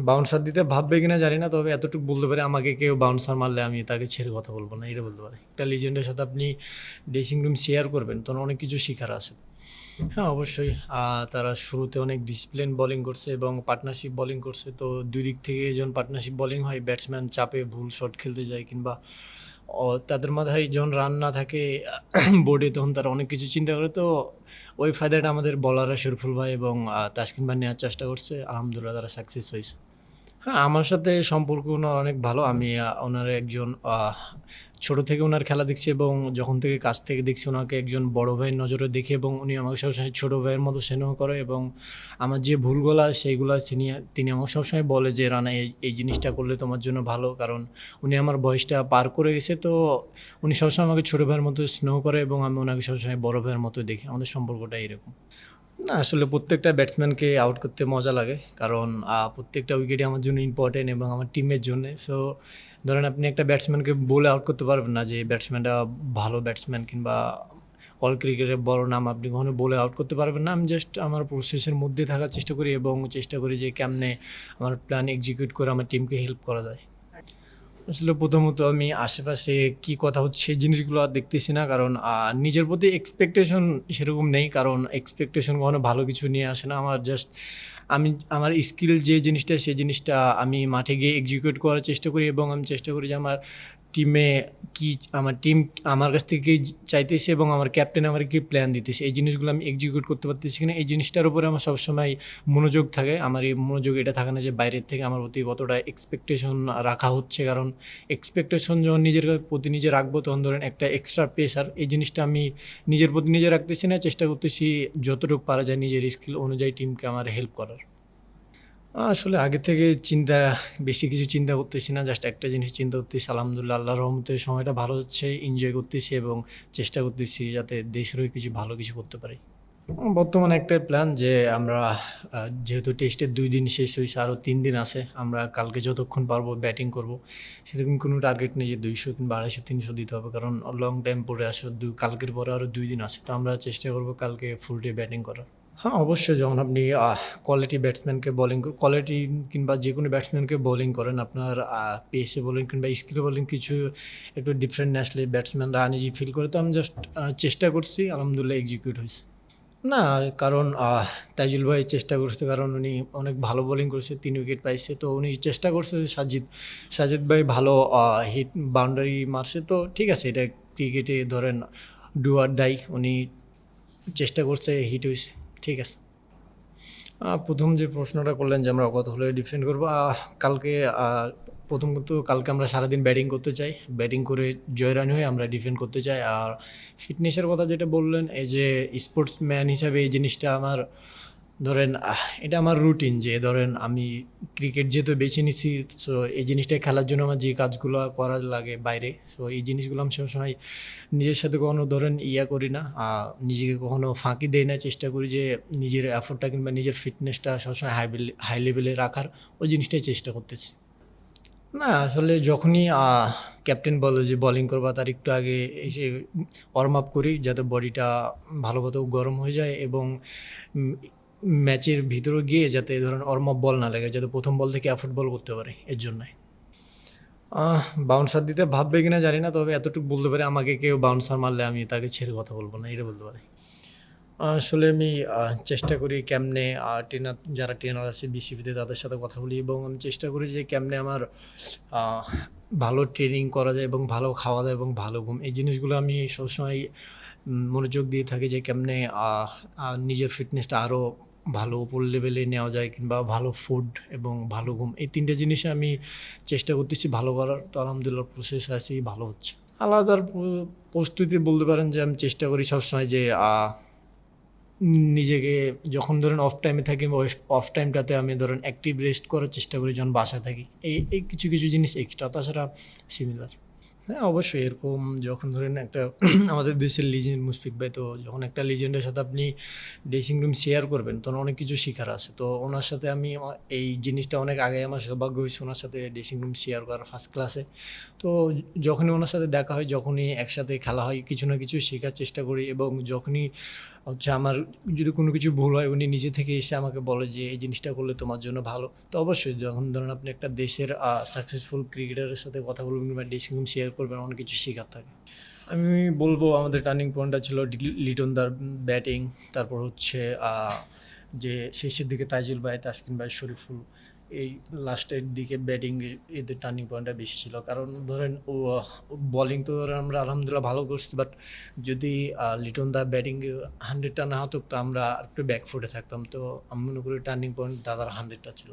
Bouncer দিতে ভাববে কিনা জানি না। তবে এতটুকু বলতে পারি, আমাকে কেউ বাউন্সার মারলে আমি তাকে ছেড়ে কথা বলব না। এটা বলতে পারি। একটা লিজেন্ডের সাথে আপনি ড্রেসিং রুম শেয়ার করবেন, তখন অনেক কিছু শিখার আছে। হ্যাঁ, অবশ্যই। তারা শুরুতে অনেক ডিসিপ্লিন বোলিং করছে এবং পার্টনারশিপ বোলিং করছে। তো ২ দিক থেকে যখন পার্টনারশিপ বোলিং হয়, ব্যাটসম্যান চাপে ভুল শট খেলতে যায় কিংবা তাদের মাথায় যখন রান না থাকে বোর্ডে, তখন তারা অনেক কিছু চিন্তা করে। তো ওই ফায়দাটা আমাদের বলাররা শরীফুল ভাই এবং তাসকিন ভাই নেওয়ার চেষ্টা করছে। আলহামদুলিল্লাহ তারা সাকসেস হয়েছে। হ্যাঁ, আমার সাথে সম্পর্ক ওনার অনেক ভালো। আমি ওনার একজন ছোট থেকে ওনার খেলা দেখছি এবং যখন থেকে কাছ থেকে দেখছি ওনাকে একজন বড় ভাইয়ের নজরে দেখি, এবং উনি আমাকে সবসময় ছোট ভাইয়ের মতো স্নেহ করে এবং আমার যে ভুলগুলা সেইগুলা তিনি আমাকে সবসময় বলে যে, "রানা, এই জিনিসটা করলে তোমার জন্য ভালো।" কারণ উনি আমার বয়সটা পার করে গেছে। তো উনি সবসময় আমাকে ছোট ভাইয়ের মতো স্নেহ করে এবং আমি ওনাকে সবসময় বড় ভাইয়ের মতো দেখি। আমাদের সম্পর্কটা এরকম। না, আসলে প্রত্যেকটা ব্যাটসম্যানকে আউট করতে মজা লাগে। কারণ প্রত্যেকটা উইকেটই আমার জন্য ইম্পোর্টেন্ট এবং আমার টিমের জন্যে। সো ধরেন আপনি একটা ব্যাটসম্যানকে বলে আউট করতে পারবেন না যে এই ব্যাটসম্যানটা ভালো ব্যাটসম্যান কিংবা অল ক্রিকেটের বড় নাম, আপনি কখনো বলে আউট করতে পারবেন না। আমি জাস্ট আমার প্রসেসের মধ্যে থাকার চেষ্টা করি এবং চেষ্টা করি যে কেমনে আমার প্ল্যান এক্সিকিউট করে আমার টিমকে হেল্প করা যায়। আসলে প্রথমত আমি আশেপাশে কি কথা হচ্ছে এই জিনিসগুলো আর দেখতেছি না। কারণ নিজের প্রতি এক্সপেকটেশন সেরকম নেই। কারণ এক্সপেকটেশন কখনো ভালো কিছু নিয়ে আসে না। আমার জাস্ট আমি আমার স্কিল যে জিনিসটা, সেই জিনিসটা আমি মাঠে গিয়ে এক্সিকিউট করার চেষ্টা করি এবং আমি চেষ্টা করি যে আমার টিমে কি, আমার টিম আমার কাছ থেকে কি চাইতেছে এবং আমার ক্যাপ্টেন আমার কি প্ল্যান দিতেছে, এই জিনিসগুলো আমি এক্সিকিউট করতে পারতেছি কিনা, এই জিনিসটার উপরে আমার সবসময় মনোযোগ থাকে। আমার এই মনোযোগ এটা থাকে না যে বাইরের থেকে আমার প্রতি কতটা এক্সপেকটেশন রাখা হচ্ছে। কারণ এক্সপেকটেশন যখন নিজের প্রতি নিজে রাখবো, তখন ধরেন একটা এক্সট্রা প্রেশার, এই জিনিসটা আমি নিজের প্রতি নিজে রাখতেছি না। চেষ্টা করতেছি যতটুকু পারা যায় নিজের স্কিল অনুযায়ী টিমকে আমার হেল্প করার। আসলে আগে থেকে বেশি কিছু চিন্তা করতেছি না। জাস্ট একটা জিনিস চিন্তা করতেছি, আলহামদুলিল্লাহ আল্লাহর রহমতে সময়টা ভালো যাচ্ছে, এনজয় করতেছি এবং চেষ্টা করতেছি যাতে দেশের হয়ে কিছু ভালো কিছু করতে পারি। বর্তমানে একটাই প্ল্যান যে আমরা যেহেতু টেস্টের ২ দিন শেষ হইছে, আরও ৩ দিন আছে। আমরা কালকে যতক্ষণ পারবো ব্যাটিং করব। সেরকম কোনো টার্গেট নেই যে ২০০ কিংবা ২৫০-৩০০ দিতে হবে। কারণ লং টাইম পড়ে আসে। কালকের পরে আরও ২ দিন আছে। তো আমরা চেষ্টা করব কালকে ফুল ডে ব্যাটিং করার। হ্যাঁ, অবশ্যই। যখন আপনি কোয়ালিটি ব্যাটসম্যানকে কোয়ালিটি কিংবা যেকোনো ব্যাটসম্যানকে বোলিং করেন, আপনার পেসে বোলিং কিংবা স্কিলে বোলিং কিছু একটু ডিফারেন্ট আসলে ব্যাটসম্যানরা আনইজি ফিল করে। তো আমি জাস্ট চেষ্টা করছি, আলহামদুলিল্লাহ এক্সিকিউট হইছে। না, কারণ তাইজুল ভাই চেষ্টা করছে, কারণ উনি অনেক ভালো বোলিং করেছে, ৩ উইকেট পাইছে। তো উনি চেষ্টা করছে, সাজিদ ভাই ভালো হিট বাউন্ডারি মারছে। তো ঠিক আছে, এটা ক্রিকেটে ধরেন ডু অর ডাই। উনি চেষ্টা করছে, হিট হইছে। ঠিক আছে। ১ম যে প্রশ্নটা করলেন যে আমরা কত হলে ডিফেন্ড করব। কালকে আ প্রথমত কালকে আমরা সারাদিন ব্যাটিং করতে চাই। ব্যাটিং করে জয়রানি হয়ে আমরা ডিফেন্ড করতে চাই। আর ফিটনেসের কথা যেটা বললেন, এই যে স্পোর্টসম্যান হিসাবে এই জিনিসটা আমার ধরেন এটা আমার রুটিন যে ধরেন আমি ক্রিকেট যেহেতু বেছে নিছি, সো এই জিনিসটা খেলার জন্য আমার যে কাজগুলো করা লাগে বাইরে, সো এই জিনিসগুলো আমি সবসময় নিজের সাথে কখনো ধরেন করি না। নিজেকে কখনো ফাঁকি দেই না। চেষ্টা করি যে নিজের এফোর্টটা কিংবা নিজের ফিটনেসটা সবসময় হাই লেভেলে রাখার, ওই জিনিসটাই চেষ্টা করতেছি। না, আসলে যখনই ক্যাপ্টেন বলে যে বোলিং করবা, তার একটু আগে এসে ওয়ার্ম আপ করি যাতে বডিটা ভালোমতো গরম হয়ে যায় এবং উম ম্যাচের ভিতরে গিয়ে যাতে ধরেন ওয়ার্ম আপ বল না লাগে, যাতে ১ম বল থেকে এফোর্ট বল করতে পারি, এর জন্যই। বাউন্সার দিতে ভাববে কিনা জানি না। তবে এতটুকু বলতে পারি, আমাকে কেউ বাউন্সার মারলে আমি তাকে ছেড়ে কথা বলব না। এটা বলতে পারি। আসলে আমি চেষ্টা করি কেমনে যারা ট্রেনার আছে বিসিবিতে, তাদের সাথে কথা বলি এবং আমি চেষ্টা করি যে কেমনে আমার আ ভালো ট্রেনিং করা যায় এবং ভালো খাওয়া-দাওয়া এবং ভালো ঘুম। এই জিনিসগুলো আমি সবসময় মনোযোগ দিয়ে থাকি যে কেমনে আ আ নিজের ফিটনেসটা আরও ভালো উপর লেভেলে নেওয়া যায় কিংবা ভালো ফুড এবং ভালো ঘুম। এই ৩ টে জিনিসে আমি চেষ্টা করতেছি ভালো করার। তো আলহামদুলিল্লাহ প্রসেস আছি, ভালো হচ্ছে। আলাদার প্রস্তুতি বলতে পারেন যে আমি চেষ্টা করি সবসময় যে নিজেকে যখন ধরেন অফ টাইমে থাকি, অফ টাইমটাতে আমি ধরেন অ্যাক্টিভ রেস্ট করার চেষ্টা করি যখন বাসায় থাকি। এই কিছু জিনিস এক্সট্রা, তাছাড়া সিমিলার। হ্যাঁ, অবশ্যই এরকম যখন ধরেন একটা আমাদের দেশের লিজেন্ড মুশফিক ভাই, তো যখন একটা লিজেন্ডের সাথে আপনি ড্রেসিং রুম শেয়ার করবেন, তখন অনেক কিছু শিখার আছে। তো ওনার সাথে আমি এই জিনিসটা অনেক আগে আমার সৌভাগ্য হয়েছে ওনার সাথে ড্রেসিং রুম শেয়ার করার ফার্স্ট ক্লাসে। তো যখনই ওনার সাথে দেখা হয়, যখনই একসাথে খেলা হয়, কিছু না কিছু শেখার চেষ্টা করি এবং যখনই হচ্ছে আমার যদি কোনো কিছু ভুল হয় উনি নিজে থেকে এসে আমাকে বলে যে এই জিনিসটা করলে তোমার জন্য ভালো। তো অবশ্যই যখন ধরেন আপনি একটা দেশের সাকসেসফুল ক্রিকেটারের সাথে কথা বলবেন কিংবা ড্রেসিং রুম শেয়ার করবেন, অনেক কিছু শেখার থাকে। আমি বলবো আমাদের টার্নিং পয়েন্টটা ছিল লিটন দার ব্যাটিং, তারপর হচ্ছে যে শেষের দিকে তাইজুল ভাই, তাসকিন ভাই, শরীফুল, এই লাস্টের দিকে ব্যাটিং, এদের টার্নিং পয়েন্টটা বেশি ছিল। কারণ ধরেন বলিং তো ধরেন আমরা আলহামদুলিল্লাহ ভালো করছি, বাট যদি লিটন দা ব্যাটিং 100টা না হতো তো আমরা একটু ব্যাকফুটে থাকতাম। তো আমি মনে করি টার্নিং পয়েন্ট দাদার 100টা ছিল।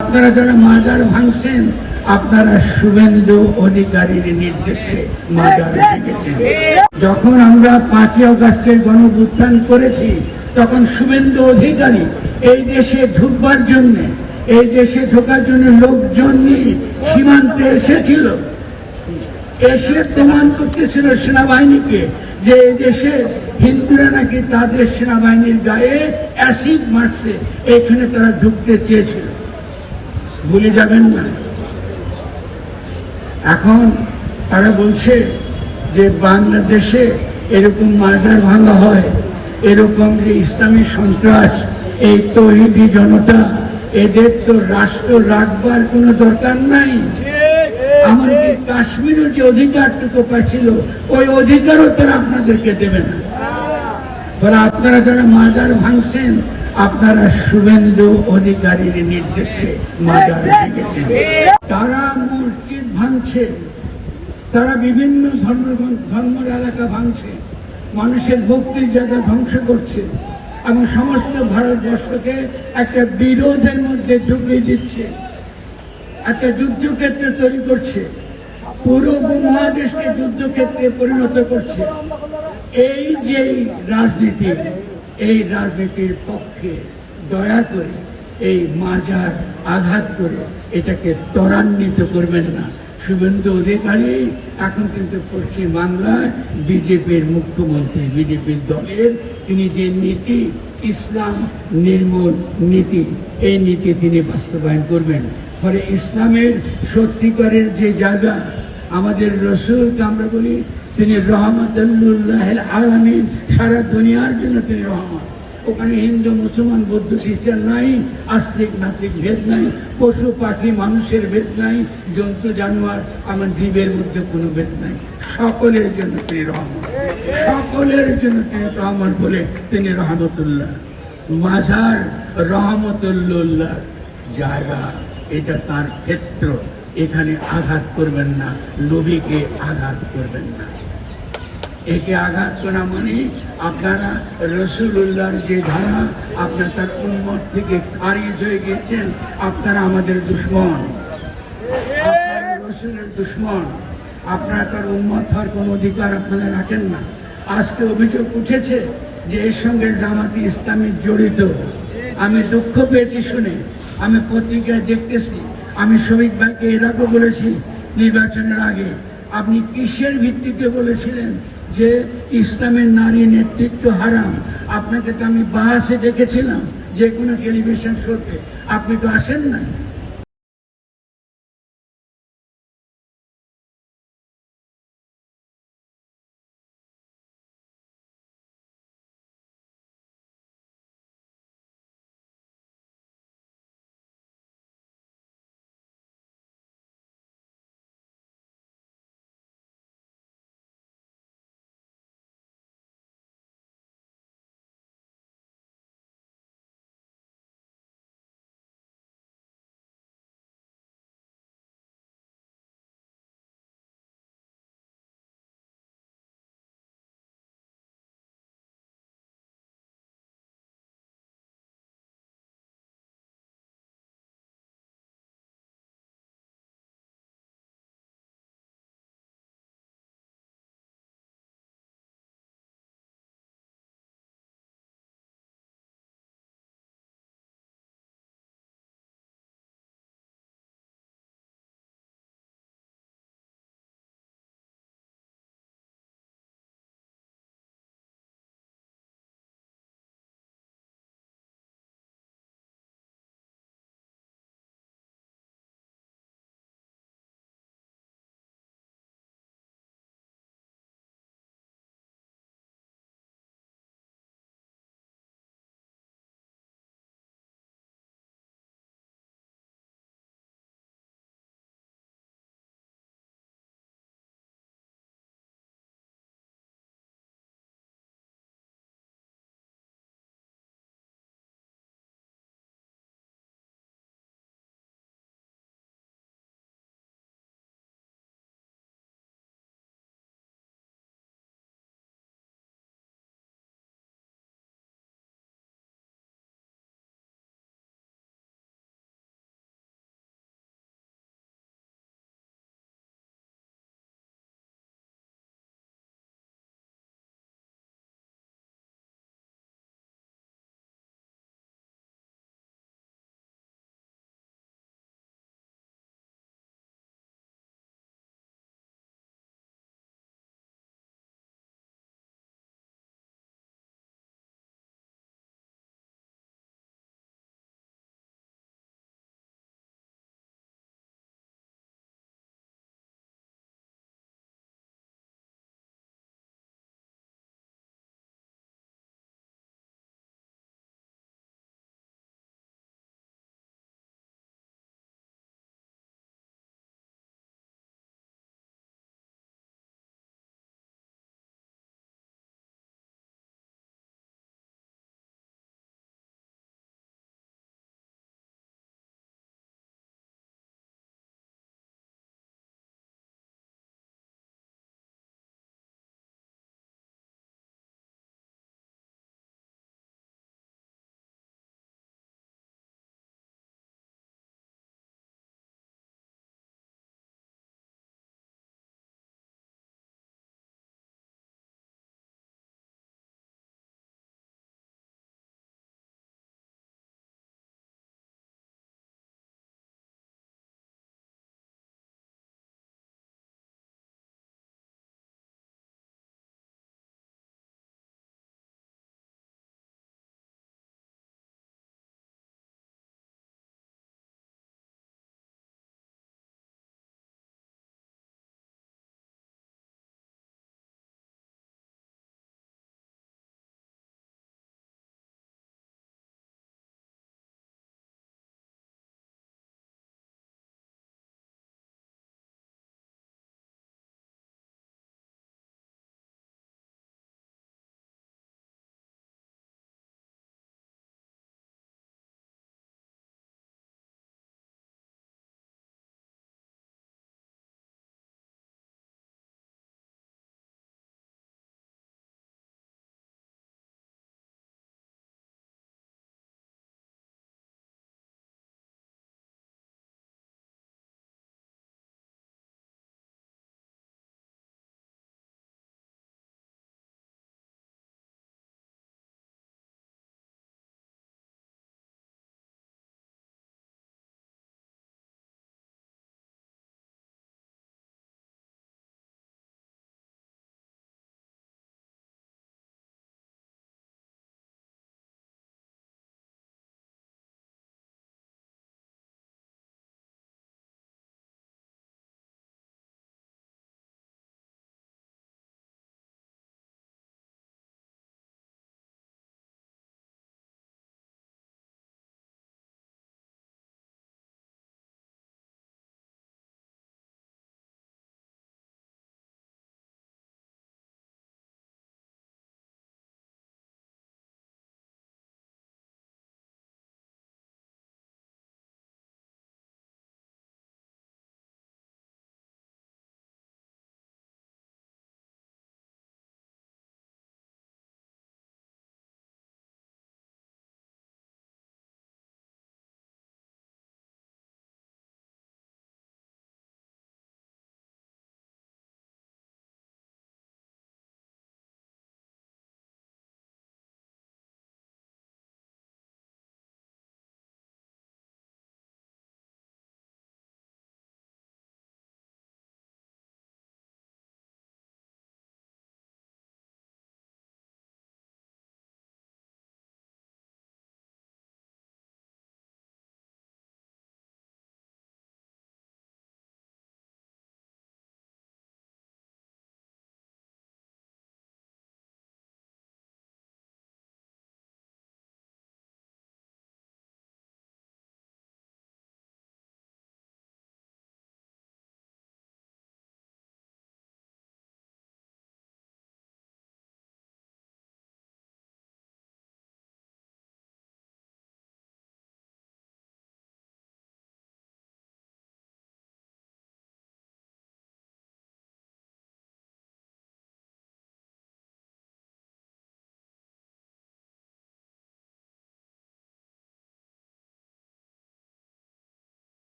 আপনারা যারা মাজার ভাঙছেন, আপনারা শুভেন্দু অধিকারীর নির্দেশে মাজার ভেঙেছেন। যখন আমরা 5ই আগস্টের গণঅভ্যুত্থান করেছি তখন শুভেন্দু অধিকারী এই দেশে ঢুকবার জন্য, এই দেশে ঢোকার জন্য লোকজন নিয়ে সীমান্তে এসেছিল, এসে প্রমাণ করতেছিল সেনাবাহিনীকে যে এই দেশে হিন্দুরা নাকি তাদের সেনাবাহিনীর গায়ে অ্যাসিড মারছে, এখানে তারা ঢুকতে চেয়েছিল। ভুলে যাবেন না। এখন তারা বলছে যে বাংলাদেশে এরকম মাজার ভাঙা হয়, এরকম যে ইসলামী সন্ত্রাস, এই তৌহিদি জনতা, এদের তো রাষ্ট্র রাখবার কোনো দরকার নাই। এমনকি কাশ্মীরের যে অধিকারটুকু পাচ্ছিল ওই অধিকারও তারা আপনাদেরকে দেবে না। আপনারা যারা মাজার ভাঙছেন, আপনারা শুভেন্দু অধিকারীর নির্দেশে মাজার ভেঙেছেন। তারা মসজিদ ভাঙছে, তারা বিভিন্ন ধর্মের এলাকা ভাঙছে, মানুষের ভক্তির জায়গা ধ্বংস করছে এবং সমস্ত ভারতবর্ষকে একটা বিরোধের মধ্যে ঢুকিয়ে দিচ্ছে, একটা যুদ্ধক্ষেত্র তৈরি করছে, পুরো উপমহাদেশকে যুদ্ধক্ষেত্রে পরিণত করছে। এই যে রাজনীতি, এই রাজনীতির পক্ষে দয়া করে এই মাজার আঘাত করে এটাকে ত্বরান্বিত করবেন না। শুভেন্দু অধিকারী এখন কিন্তু পশ্চিম বাংলায় বিজেপির মুখ্যমন্ত্রী, বিজেপির দলের, তিনি যে নীতি, ইসলাম নির্মূল নীতি, এই নীতি তিনি বাস্তবায়ন করবেন। ফলে ইসলামের সত্যিকারের যে জায়গা, আমাদের রসুলকে আমরা বলি তিনি রহমতুল্লাহ আলামিন, সারা দুনিয়ার জন্য তিনি রহমত। ওখানে হিন্দু, মুসলমান, বৌদ্ধ, খ্রিস্টান নাই, আস্তিক নাস্তিক ভেদ নাই, পশু পাখি মানুষের ভেদ নাই, জন্তু জানোয়ার আমার জীবের মধ্যে কোনো ভেদ নাই, সকলের জন্য তিনি রহমত, সকলের জন্য তিনি রহমত বলে তিনি রহমতুল্লাহ। মাজার রহমতুল্লাহ জায়গা, এটা তার ক্ষেত্র, এখানে আঘাত করবেন না, নবীকে আঘাত করবেন না। একে আঘাত করা মানে আপনারা রসুল্লাহর যে ধারা, আপনার তার উম্মত থেকে খারিজ হয়ে গিয়েছেন, আপনারা আমাদের দুশ্মন, আপনারা রসুলের দুশ্মন, আপনারা তার উম্মত হওয়ার কোনো অধিকার আপনারা রাখেন না। আজকে অভিযোগ উঠেছে যে এর সঙ্গে জামাতি ইসলামী জড়িত। আমি দুঃখ পেয়েছি শুনে, আমি পত্রিকায় দেখতেছি। আমি শফিক ভাইকে এর আগে বলেছি নির্বাচনের আগে, আপনি কিসের ভিত্তিতে বলেছিলেন যে ইসলামের নারী নেতৃত্ব হারাম? আপনাকে তো আমি বাহাসে দেখেছিলাম যে কোনো টেলিভিশন শোতে, আপনি তো আসেন না।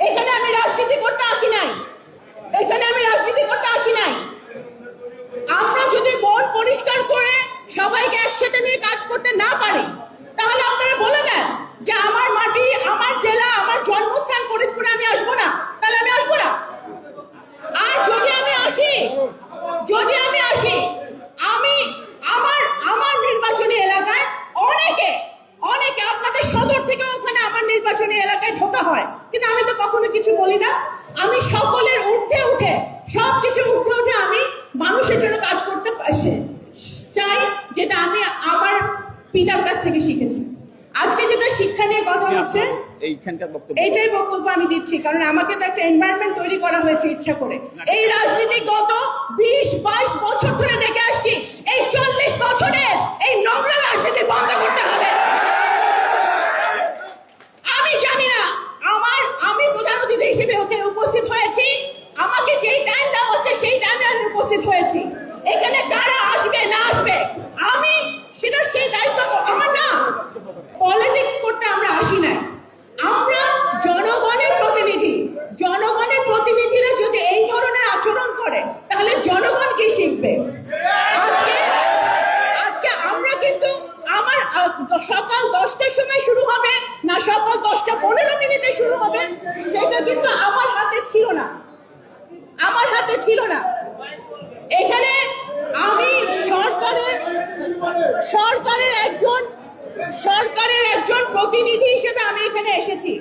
এখানে আমি রাজনীতি করতে আসি নাই, এখানে আমি রাজনীতি করতে আসি নাই। আমরা যদি মন পরিষ্কার করে সবাইকে একসাথে নিয়ে কাজ করতে না পারি, তাহলে আপনারা বলে দেন যে আমার মাটি, আমার জেলা, আমার জন্মস্থান ফরিদপুরে আমি আসবো না, তাহলে আমি আসবো না। আর যদি আমি আসি, আমি আমার নির্বাচনী এলাকায় অনেকে আপনাদের সদর থেকে ওখানে আমার নির্বাচনী এলাকায় ঢোকা হয়, কিন্তু আমি তো কখনো কিছু বলি না। আমি সকলের ঊর্ধ্বে উঠে, সবকিছু ঊর্ধ্বে উঠে আমি মানুষের জন্য কাজ করতে চাই, যেটা আমি আমার পিতার কাছ থেকে শিখেছি। আজকে যেটা শিক্ষা নিয়ে কথা হচ্ছে, এইটাই বক্তব্য আমি দিচ্ছি, কারণ আমাকে তো একটা এনভায়রনমেন্ট তৈরি করা হয়েছে ইচ্ছা করে। এই রাজনীতি গত 20-22 বছর ধরে দেখে আসছি, এই 40 বছরের এই নোংরা রাজনীতি বন্ধ করতে হবে। আমি জানি না, আমি প্রধান অতিথি হিসেবে ওখানে উপস্থিত হয়েছি, আমাকে যেই টাইম দেওয়া হচ্ছে সেই টাইমে আমি উপস্থিত হয়েছি। এখানে কারা আসবে না আসবে আমি সেটা, সেই দায়িত্ব আমার না। পলিটিক্স করতে আমরা আসি নাই, আমরা জনগণের প্রতিনিধি। জনগণের প্রতিনিধিরা যদি এই ধরনের আচরণ করে, তাহলে জনগণ কি শিখবে? আজকে আমরা কিন্তু আমার সকাল 10টার সময় শুরু হবে না সকাল 10:15 শুরু হবে, সেটা কিন্তু আমার হাতে ছিল না, আমার হাতে ছিল না। এখানে আমি সরকারের একজন প্রতিনিধি হিসেবে আমি এখানে এসেছি।